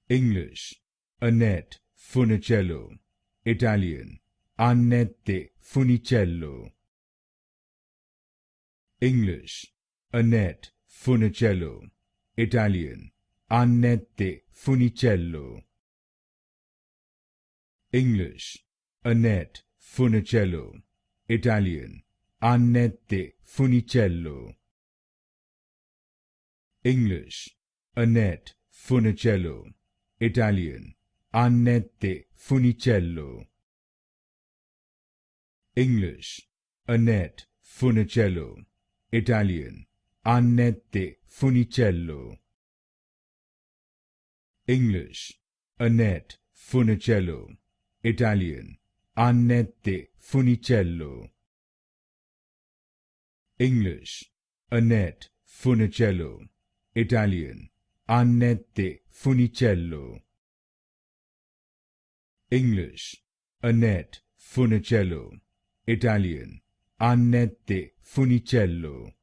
English, Annette Funicello. Italian, Annette Funicello. English, Annette Funicello. Italian, Annette Funicello. English, Annette Funicello. Italian, Annette Funicello. English, Annette Funicello. Italian, Annette Funicello. English, Annette Funicello. Italian, Annette Funicello. English, Annette Funicello. Italian, Annette Funicello. English, Annette Funicello. Italian, Annette Funicello. English, Annette Funicello. Italian, Annette Funicello.